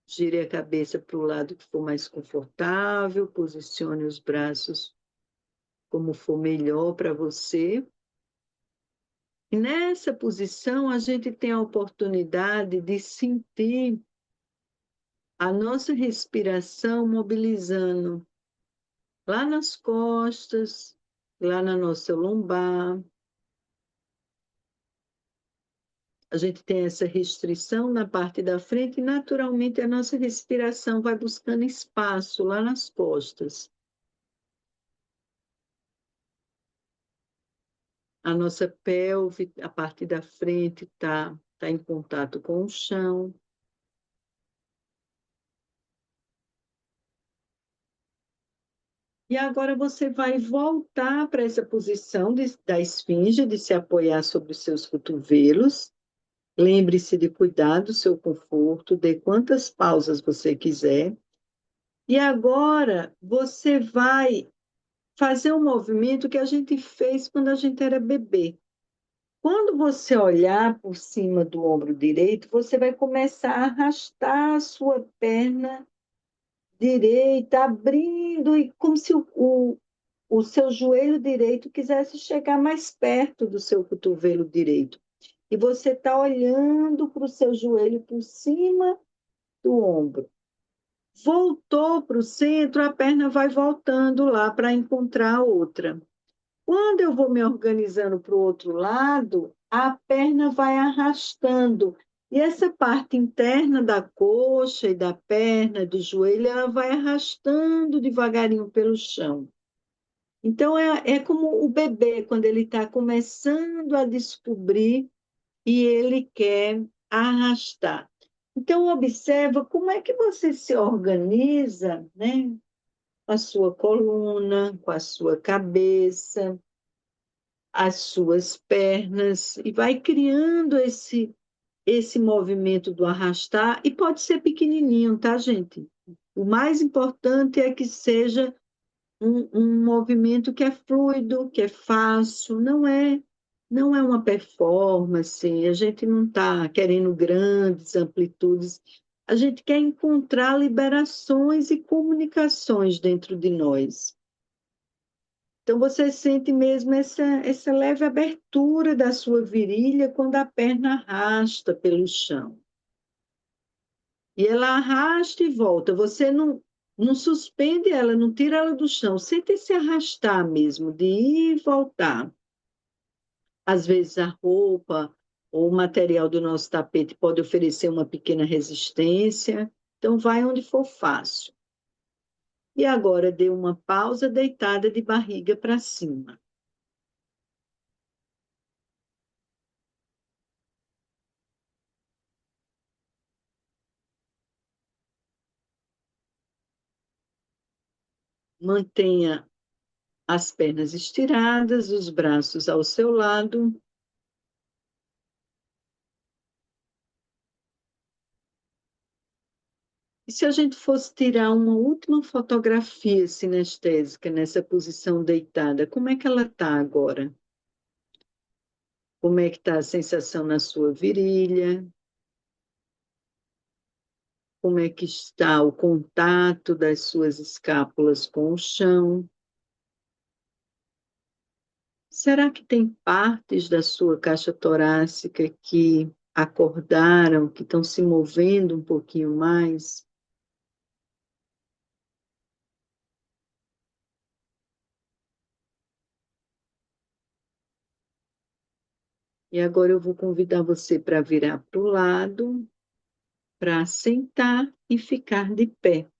Gire a cabeça para o lado que for mais confortável, posicione os braços como for melhor para você. E nessa posição, a gente tem a oportunidade de sentir a nossa respiração mobilizando lá nas costas, lá na nossa lombar. A gente tem essa restrição na parte da frente e, naturalmente, a nossa respiração vai buscando espaço lá nas costas. A nossa pelve, a parte da frente, tá em contato com o chão. E agora você vai voltar para essa posição da esfinge, de se apoiar sobre os seus cotovelos. Lembre-se de cuidar do seu conforto, dê quantas pausas você quiser. E agora você vai fazer um movimento que a gente fez quando a gente era bebê. Quando você olhar por cima do ombro direito, você vai começar a arrastar a sua perna direita, abrindo, e como se o seu joelho direito quisesse chegar mais perto do seu cotovelo direito. E você está olhando para o seu joelho por cima do ombro. Voltou para o centro, a perna vai voltando lá para encontrar a outra. Quando eu vou me organizando para o outro lado, a perna vai arrastando. E essa parte interna da coxa e da perna, do joelho, ela vai arrastando devagarinho pelo chão. Então, é como o bebê, quando ele está começando a descobrir e ele quer arrastar. Então, observa como é que você se organiza, né? Com a sua coluna, com a sua cabeça, as suas pernas, e vai criando esse movimento do arrastar, e pode ser pequenininho, tá, gente? O mais importante é que seja um movimento que é fluido, que é fácil, não é uma performance, a gente não está querendo grandes amplitudes, a gente quer encontrar liberações e comunicações dentro de nós. Então, você sente mesmo essa leve abertura da sua virilha quando a perna arrasta pelo chão. E ela arrasta e volta. Você não suspende ela, não tira ela do chão. Sente esse arrastar mesmo, de ir e voltar. Às vezes a roupa ou o material do nosso tapete pode oferecer uma pequena resistência. Então, vai onde for fácil. E agora dê uma pausa deitada de barriga para cima. Mantenha as pernas estiradas, os braços ao seu lado. E se a gente fosse tirar uma última fotografia sinestésica nessa posição deitada, como é que ela está agora? Como é que está a sensação na sua virilha? Como é que está o contato das suas escápulas com o chão? Será que tem partes da sua caixa torácica que acordaram, que estão se movendo um pouquinho mais? E agora eu vou convidar você para virar para o lado, para sentar e ficar de pé.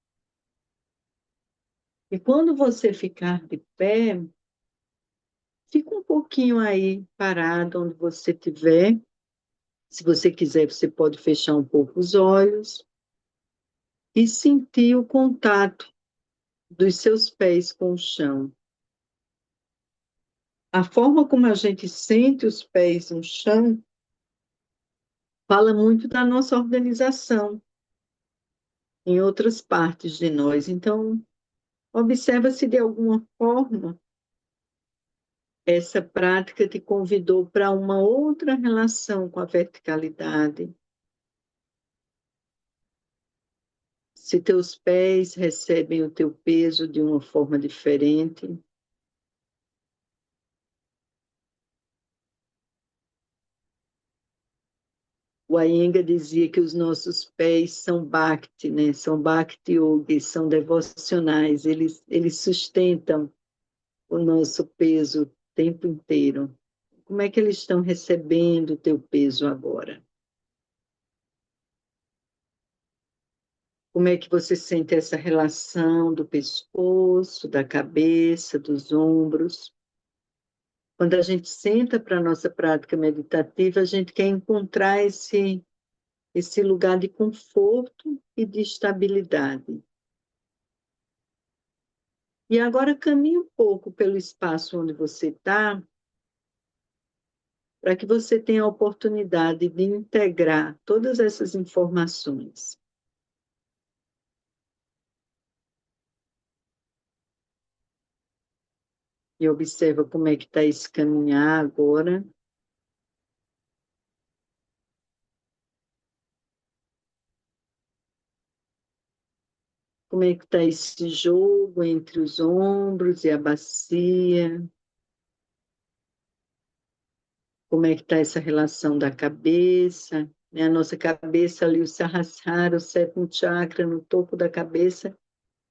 E quando você ficar de pé, fica um pouquinho aí parado onde você estiver. Se você quiser, você pode fechar um pouco os olhos e sentir o contato dos seus pés com o chão. A forma como a gente sente os pés no chão fala muito da nossa organização em outras partes de nós. Então, observa se de alguma forma essa prática te convidou para uma outra relação com a verticalidade. Se teus pés recebem o teu peso de uma forma diferente. O Iyengar dizia que os nossos pés são bhakti, né? São bhakti yogis, são devocionais, eles sustentam o nosso peso o tempo inteiro. Como é que eles estão recebendo o teu peso agora? Como é que você sente essa relação do pescoço, da cabeça, dos ombros? Quando a gente senta para a nossa prática meditativa, a gente quer encontrar esse lugar de conforto e de estabilidade. E agora caminhe um pouco pelo espaço onde você está, para que você tenha a oportunidade de integrar todas essas informações. E observa como é que está esse caminhar agora. Como é que está esse jogo entre os ombros e a bacia? Como é que está essa relação da cabeça? Né? A nossa cabeça ali, o Sahasrara, o sétimo chakra, no topo da cabeça,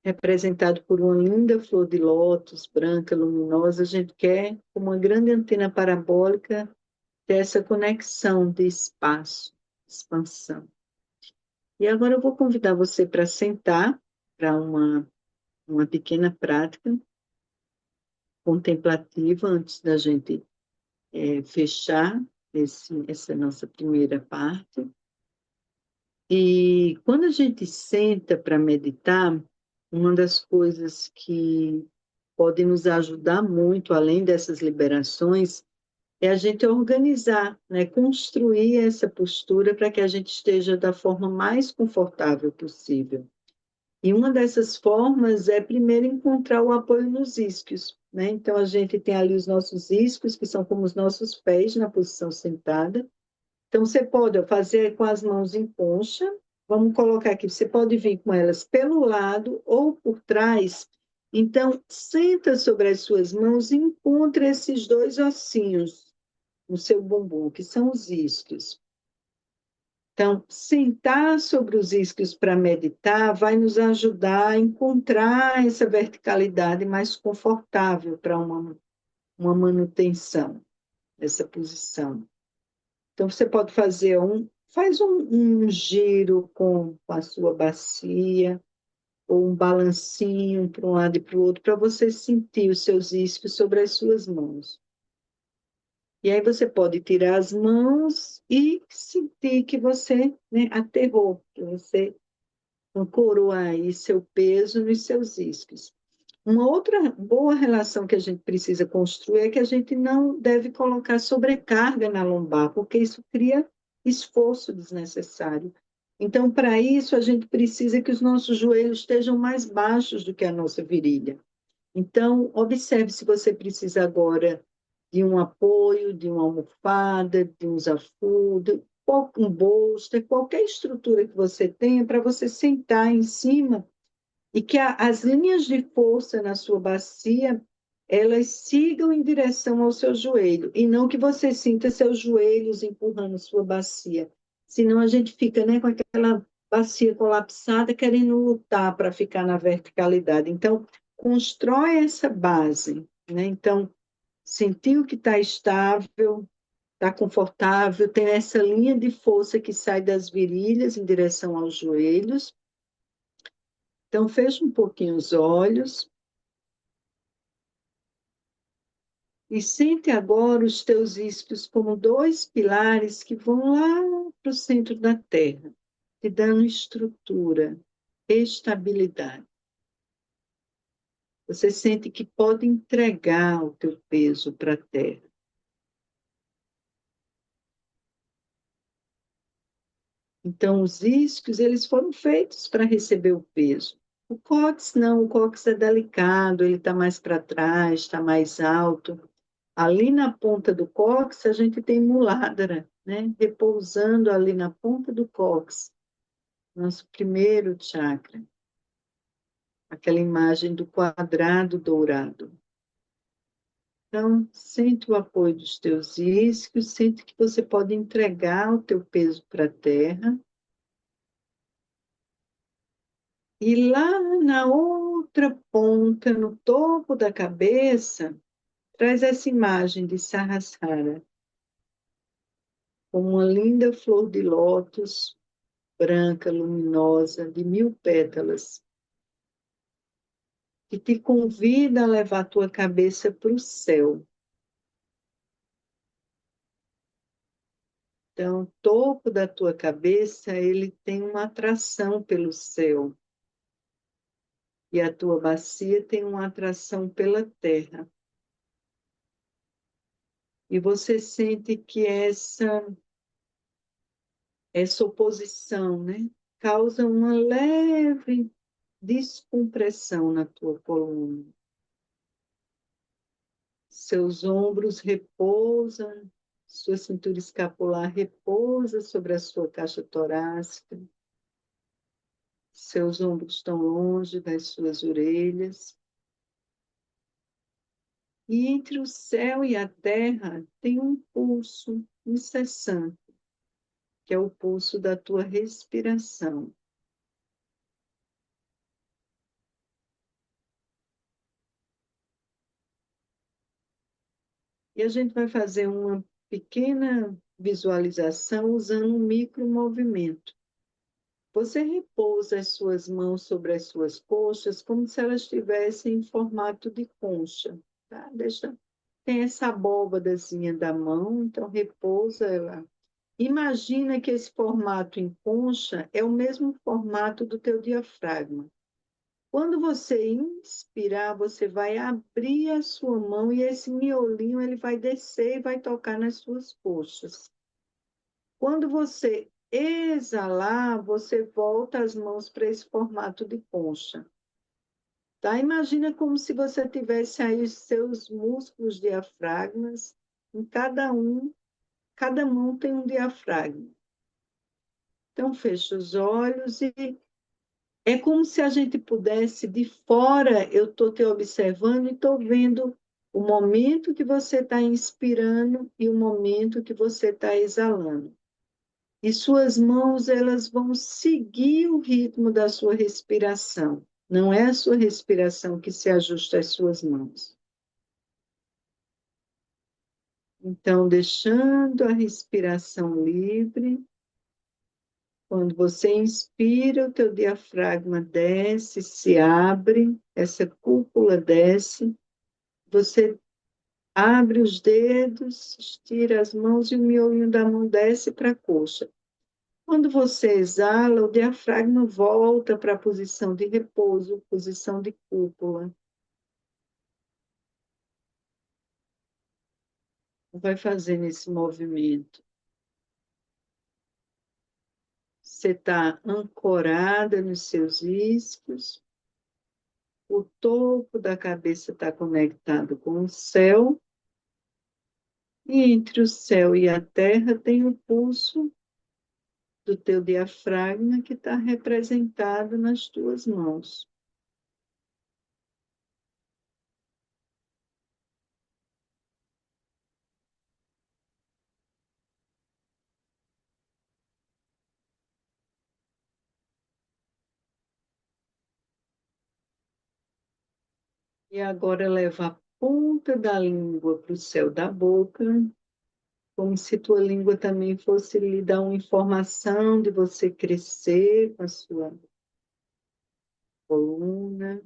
representado por uma linda flor de lótus, branca, luminosa. A gente quer, com uma grande antena parabólica, ter essa conexão de espaço, expansão. E agora eu vou convidar você para sentar para uma pequena prática contemplativa antes da gente fechar essa nossa primeira parte. E quando a gente senta para meditar, uma das coisas que pode nos ajudar muito, além dessas liberações, é a gente organizar, né? Construir essa postura para que a gente esteja da forma mais confortável possível. E uma dessas formas é, primeiro, encontrar o apoio nos isquios, né? Então, a gente tem ali os nossos isquios, que são como os nossos pés na posição sentada. Então, você pode fazer com as mãos em concha. Vamos colocar aqui, você pode vir com elas pelo lado ou por trás. Então, senta sobre as suas mãos e encontra esses dois ossinhos no seu bumbum, que são os isquios. Então, sentar sobre os isquios para meditar vai nos ajudar a encontrar essa verticalidade mais confortável para uma manutenção dessa posição. Então, você pode fazer faz um giro com a sua bacia, ou um balancinho para um lado e para o outro, para você sentir os seus isquios sobre as suas mãos. E aí você pode tirar as mãos e sentir que você, né, aterrou, que você ancorou aí seu peso nos seus isquios. Uma outra boa relação que a gente precisa construir é que a gente não deve colocar sobrecarga na lombar, porque isso cria esforço desnecessário. Então, para isso, a gente precisa que os nossos joelhos estejam mais baixos do que a nossa virilha. Então, observe se você precisa agora de um apoio, de uma almofada, de um zafudo, um bolster, qualquer estrutura que você tenha para você sentar em cima e que as linhas de força na sua bacia elas sigam em direção ao seu joelho e não que você sinta seus joelhos empurrando sua bacia. Senão a gente fica, né, com aquela bacia colapsada querendo lutar para ficar na verticalidade. Então, constrói essa base, né? Então, sentiu que está estável, está confortável, tem essa linha de força que sai das virilhas em direção aos joelhos. Então, fecha um pouquinho os olhos e sente agora os teus isquios como dois pilares que vão lá para o centro da Terra, te dando estrutura, estabilidade. Você sente que pode entregar o teu peso para a Terra. Então, os isquios, eles foram feitos para receber o peso. O cóccix não, o cóccix é delicado, ele está mais para trás, está mais alto. Ali na ponta do cóccix, a gente tem Muladhara, né? Repousando ali na ponta do cóccix, nosso primeiro chakra. Aquela imagem do quadrado dourado. Então, sente o apoio dos teus isquios, sente que você pode entregar o teu peso para a terra. E lá na outra ponta, no topo da cabeça, traz essa imagem de Sahasrara, com uma linda flor de lótus, branca, luminosa, de 1000 pétalas, que te convida a levar a tua cabeça para o céu. Então, o topo da tua cabeça, ele tem uma atração pelo céu. E a tua bacia tem uma atração pela terra. E você sente que essa oposição, né, causa uma leve descompressão na tua coluna. Seus ombros repousam, sua cintura escapular repousa sobre a sua caixa torácica. Seus ombros estão longe das suas orelhas. E entre o céu e a terra tem um pulso incessante, que é o pulso da tua respiração. E a gente vai fazer uma pequena visualização usando um micromovimento. Você repousa as suas mãos sobre as suas coxas como se elas estivessem em formato de concha. Tá? Tem essa abóbadazinha da mão, então repousa ela. Imagina que esse formato em concha é o mesmo formato do teu diafragma. Quando você inspirar, você vai abrir a sua mão e esse miolinho ele vai descer e vai tocar nas suas coxas. Quando você exalar, você volta as mãos para esse formato de concha. Tá? Imagina como se você tivesse aí os seus músculos diafragmas, em cada mão tem um diafragma. Então, fecha os olhos e é como se a gente pudesse, de fora, eu estou te observando e estou vendo o momento que você está inspirando e o momento que você está exalando. E suas mãos, elas vão seguir o ritmo da sua respiração. Não é a sua respiração que se ajusta às suas mãos. Então, deixando a respiração livre, quando você inspira, o teu diafragma desce, se abre, essa cúpula desce, você abre os dedos, estira as mãos e o miolinho da mão desce para a coxa. Quando você exala, o diafragma volta para a posição de repouso, posição de cúpula. Vai fazendo esse movimento. Você está ancorada nos seus isquios, o topo da cabeça está conectado com o céu, e entre o céu e a terra tem o pulso do teu diafragma que está representado nas tuas mãos. E agora leva a ponta da língua para o céu da boca, como se tua língua também fosse lhe dar uma informação de você crescer com a sua coluna.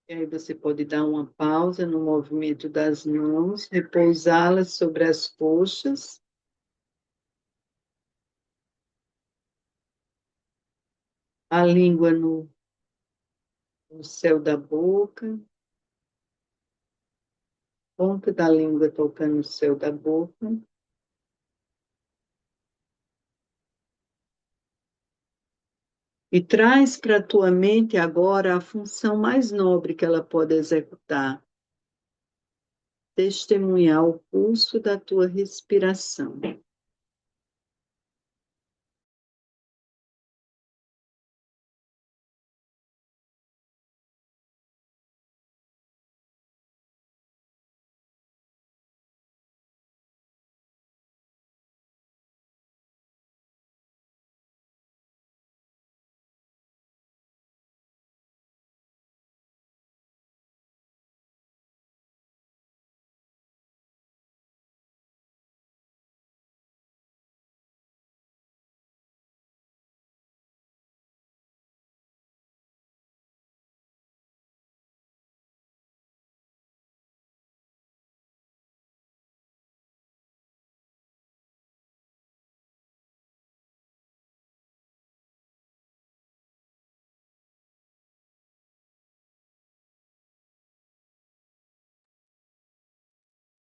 E aí você pode dar uma pausa no movimento das mãos, repousá-las sobre as coxas, a língua no céu da boca, ponta da língua tocando o céu da boca. E traz para a tua mente agora a função mais nobre que ela pode executar, testemunhar o pulso da tua respiração.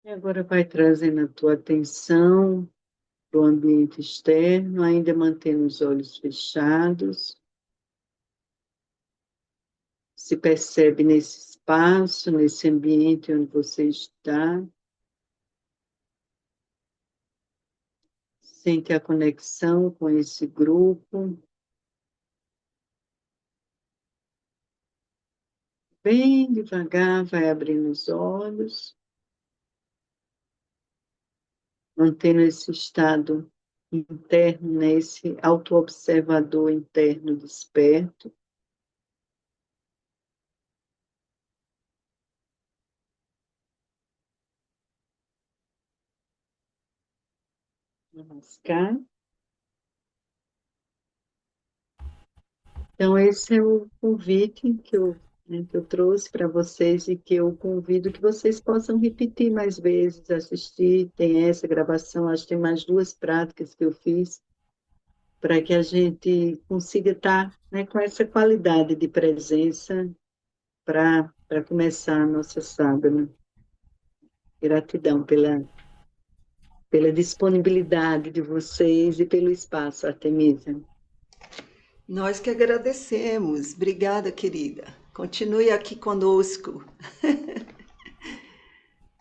E agora vai trazendo a tua atenção para o ambiente externo, ainda mantendo os olhos fechados. Se percebe nesse espaço, nesse ambiente onde você está. Sente a conexão com esse grupo. Bem devagar, vai abrindo os olhos, mantendo esse estado interno, né? Esse autoobservador interno desperto. Namaskar. Então, esse é o convite que eu trouxe para vocês e que eu convido que vocês possam repetir mais vezes, assistir. Tem essa gravação, acho que tem mais duas práticas que eu fiz, para que a gente consiga estar, né, com essa qualidade de presença para começar a nossa sadhana. Gratidão pela disponibilidade de vocês e pelo espaço, Artemisia. Nós que agradecemos. Obrigada, querida. Continue aqui conosco.